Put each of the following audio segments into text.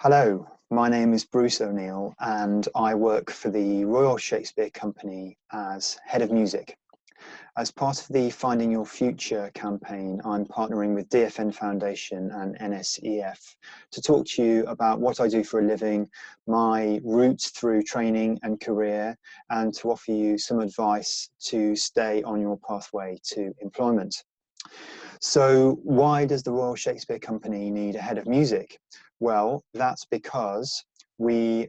Hello, my name is Bruce O'Neill and I work for the Royal Shakespeare Company as Head of Music. As part of the Finding Your Future campaign, I'm partnering with DFN Foundation and NSEF to talk to you about what I do for a living, my route through training and career, and to offer you some advice to stay on your pathway to employment. So why does the Royal Shakespeare Company need a head of music? Well, that's because we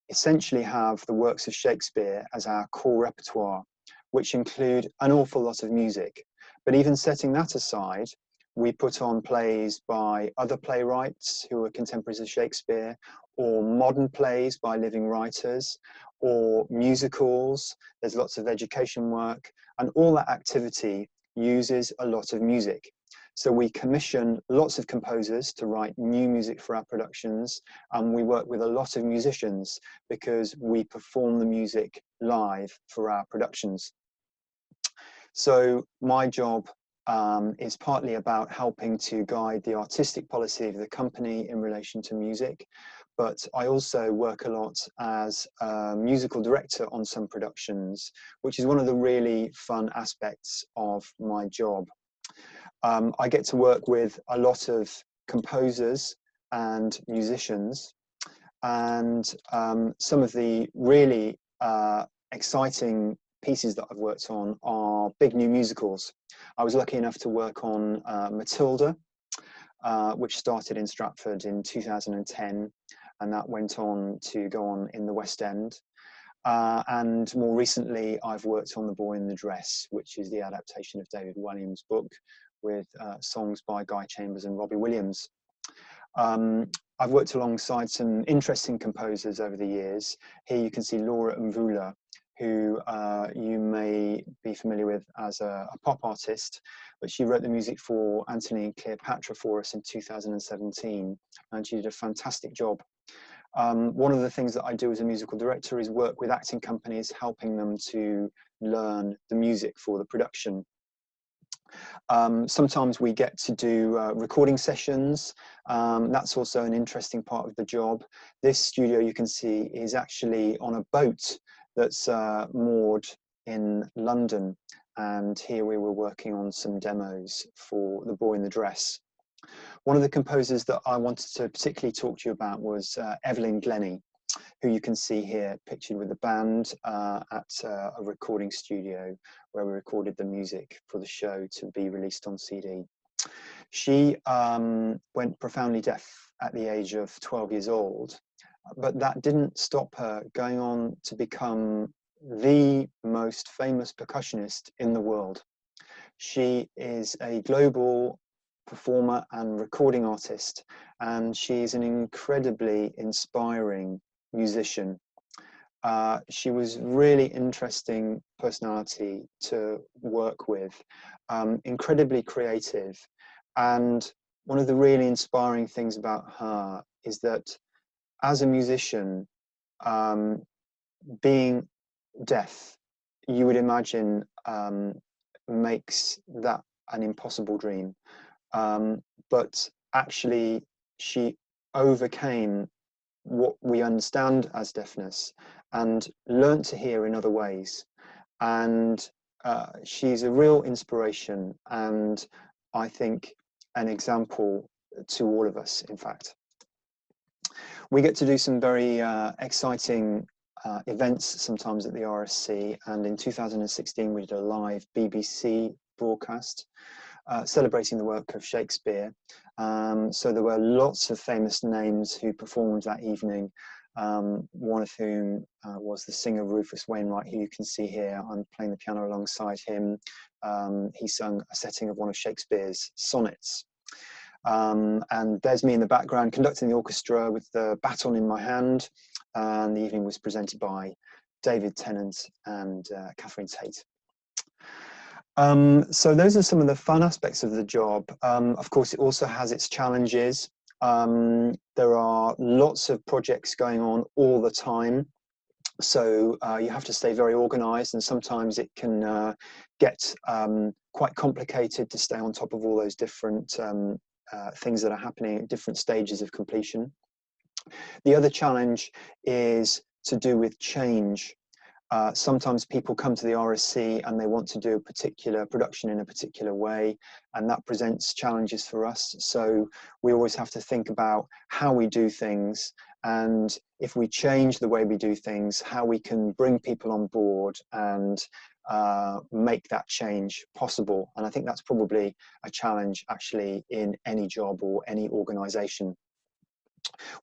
essentially have the works of Shakespeare as our core repertoire, which include an awful lot of music. But even setting that aside, we put on plays by other playwrights who are contemporaries of Shakespeare, or modern plays by living writers, or musicals. There's lots of education work, and all that activity uses a lot of music. So we commission lots of composers to write new music for our productions, and we work with a lot of musicians because we perform the music live for our productions. So my job is partly about helping to guide the artistic policy of the company in relation to music, but I also work a lot as a musical director on some productions, which is one of the really fun aspects of my job. I get to work with a lot of composers and musicians, and some of the really exciting pieces that I've worked on are big new musicals. I was lucky enough to work on Matilda, which started in Stratford in 2010, and that went on to go on in the West End. And more recently, I've worked on The Boy in the Dress, which is the adaptation of David Walliams' book with songs by Guy Chambers and Robbie Williams. I've worked alongside some interesting composers over the years. Here you can see Laura Mvula, who you may be familiar with as a pop artist, but she wrote the music for Antony and Cleopatra for us in 2017, and she did a fantastic job. One of the things that I do as a musical director is work with acting companies, helping them to learn the music for the production. Sometimes we get to do recording sessions. That's also an interesting part of the job. This studio, you can see, is actually on a boat that's moored in London, and here we were working on some demos for The Boy in the Dress. One of the composers that I wanted to particularly talk to you about was Evelyn Glennie, who you can see here pictured with the band at a recording studio where we recorded the music for the show to be released on CD. She went profoundly deaf at the age of 12 years old, but that didn't stop her going on to become the most famous percussionist in the world. She is a global performer and recording artist, and she's an incredibly inspiring musician. She was really interesting personality to work with, incredibly creative, and one of the really inspiring things about her is that as a musician, being deaf, you would imagine, makes that an impossible dream, but actually she overcame what we understand as deafness and learnt to hear in other ways, and she's a real inspiration, and I think an example to all of us. In fact, we get to do some very exciting events sometimes at the RSC, and in 2016 we did a live BBC broadcast celebrating the work of Shakespeare. So there were lots of famous names who performed that evening, one of whom was the singer Rufus Wainwright, who you can see here. I'm playing the piano alongside him. He sung a setting of one of Shakespeare's sonnets. And there's me in the background conducting the orchestra with the baton in my hand, and the evening was presented by David Tennant and Catherine Tate. So those are some of the fun aspects of the job. Of course, it also has its challenges. There are lots of projects going on all the time, so you have to stay very organized, and sometimes it can get quite complicated to stay on top of all those different things that are happening at different stages of completion. The other challenge is to do with change. Sometimes people come to the RSC and they want to do a particular production in a particular way, and that presents challenges for us. So we always have to think about how we do things, and if we change the way we do things, how we can bring people on board and make that change possible. And I think that's probably a challenge actually in any job or any organization.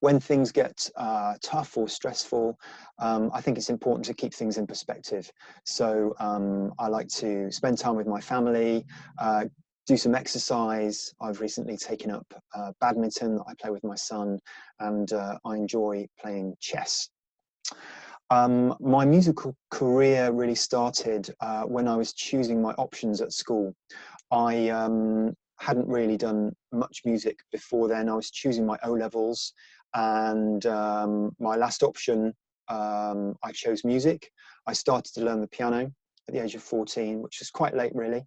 When things get tough or stressful, I think it's important to keep things in perspective. So I like to spend time with my family, do some exercise. I've recently taken up badminton that I play with my son, and I enjoy playing chess. My musical career really started when I was choosing my options at school. I hadn't really done much music before then. I was choosing my O-levels, and my last option, I chose music. I started to learn the piano at the age of 14, which is quite late really.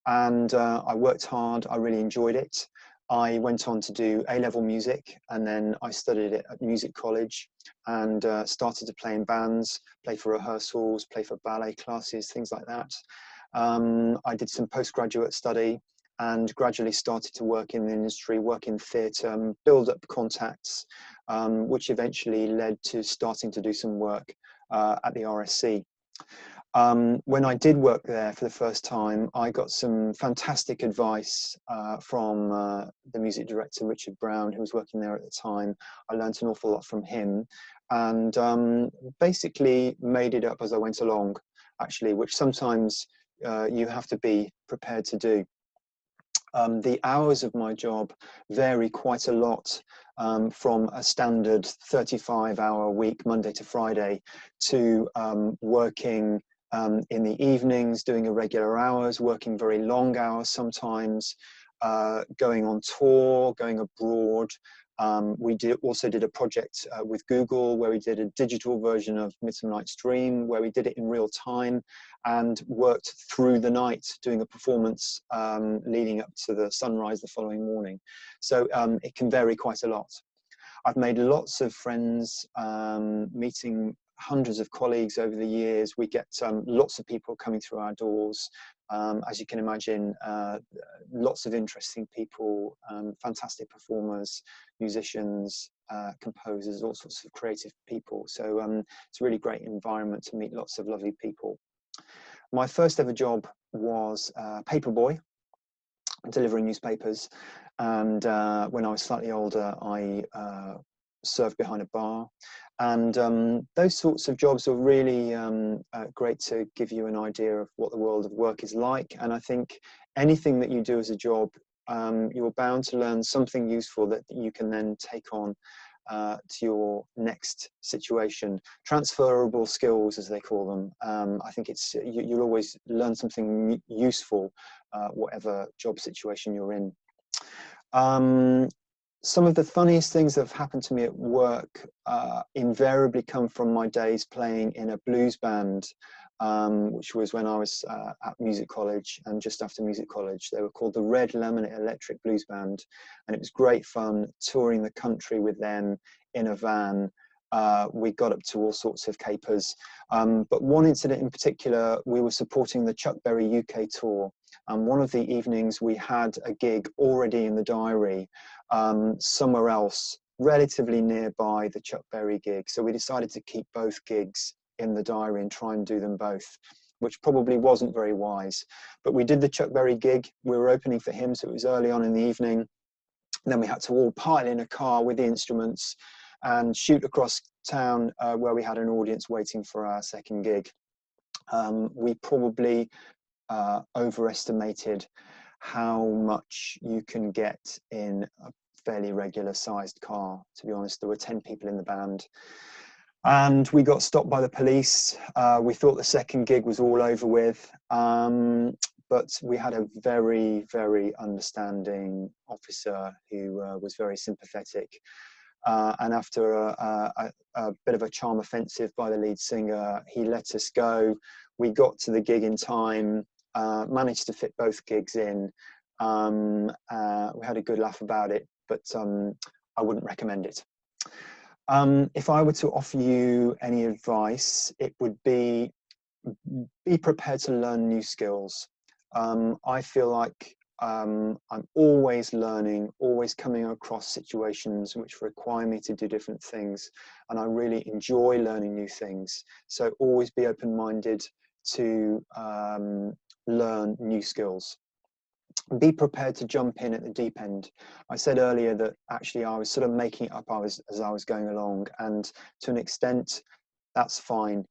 And I worked hard, I really enjoyed it. I went on to do A-level music, and then I studied it at music college and started to play in bands, play for rehearsals, play for ballet classes, things like that. I did some postgraduate study and gradually started to work in the industry, work in theatre, build up contacts, which eventually led to starting to do some work at the RSC. When I did work there for the first time, I got some fantastic advice from the music director, Richard Brown, who was working there at the time. I learned an awful lot from him, and basically made it up as I went along, actually, which sometimes you have to be prepared to do. The hours of my job vary quite a lot, from a standard 35-hour week, Monday to Friday, to working in the evenings, doing irregular hours, working very long hours sometimes, going on tour, going abroad. We also did a project with Google where we did a digital version of Midsummer Night's Dream, where we did it in real time and worked through the night doing a performance leading up to the sunrise the following morning. So it can vary quite a lot. I've made lots of friends, meeting hundreds of colleagues over the years. We get lots of people coming through our doors. As you can imagine, lots of interesting people, fantastic performers, musicians, composers, all sorts of creative people. So it's a really great environment to meet lots of lovely people. My first ever job was paperboy, delivering newspapers. And when I was slightly older, I served behind a bar. And those sorts of jobs are really great to give you an idea of what the world of work is like. And I think anything that you do as a job, you're bound to learn something useful that you can then take on to your next situation. Transferable skills, as they call them. I think it's you'll always learn something useful, whatever job situation you're in. Some of the funniest things that have happened to me at work invariably come from my days playing in a blues band, which was when I was at music college and just after music college. They were called the Red Laminate Electric Blues Band, and it was great fun touring the country with them in a van. We got up to all sorts of capers, but one incident in particular, we were supporting the Chuck Berry UK tour, and one of the evenings we had a gig already in the diary somewhere else, relatively nearby the Chuck Berry gig. So we decided to keep both gigs in the diary and try and do them both, which probably wasn't very wise. But we did the Chuck Berry gig. We were opening for him, so it was early on in the evening. And then we had to all pile in a car with the instruments and shoot across town where we had an audience waiting for our second gig. We probably overestimated how much you can get in a fairly regular sized car. To be honest, there were 10 people in the band. And we got stopped by the police. We thought the second gig was all over with. But we had a very, very understanding officer who was very sympathetic. And after a bit of a charm offensive by the lead singer, he let us go. We got to the gig in time, managed to fit both gigs in. We had a good laugh about it, but I wouldn't recommend it. If I were to offer you any advice, it would be prepared to learn new skills. I feel like I'm always learning, always coming across situations which require me to do different things, and I really enjoy learning new things. So always be open-minded to learn new skills. Be prepared to jump in at the deep end. I said earlier that actually I was sort of making it up as I was going along, and to an extent, that's fine.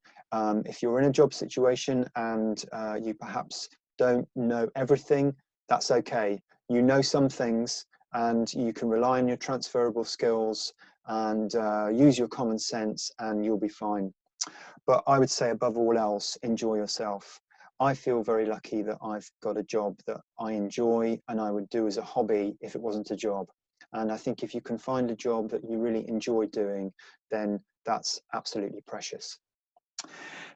If you're in a job situation and you perhaps don't know everything, that's okay. You know some things and you can rely on your transferable skills and use your common sense and you'll be fine. But I would say above all else, enjoy yourself. I feel very lucky that I've got a job that I enjoy and I would do as a hobby if it wasn't a job. And I think if you can find a job that you really enjoy doing, then that's absolutely precious.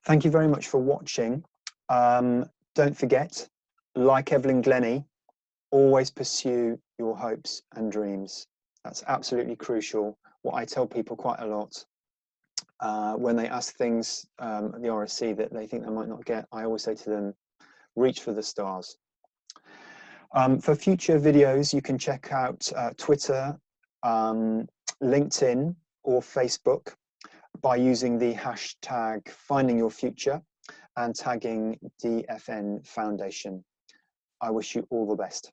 Thank you very much for watching. Don't forget, like Evelyn Glennie, always pursue your hopes and dreams. That's absolutely crucial. What I tell people quite a lot when they ask things at the RSC that they think they might not get, I always say to them, reach for the stars. For future videos, you can check out Twitter, LinkedIn, or Facebook by using the hashtag #FindingYourFuture and tagging DFN Foundation. I wish you all the best.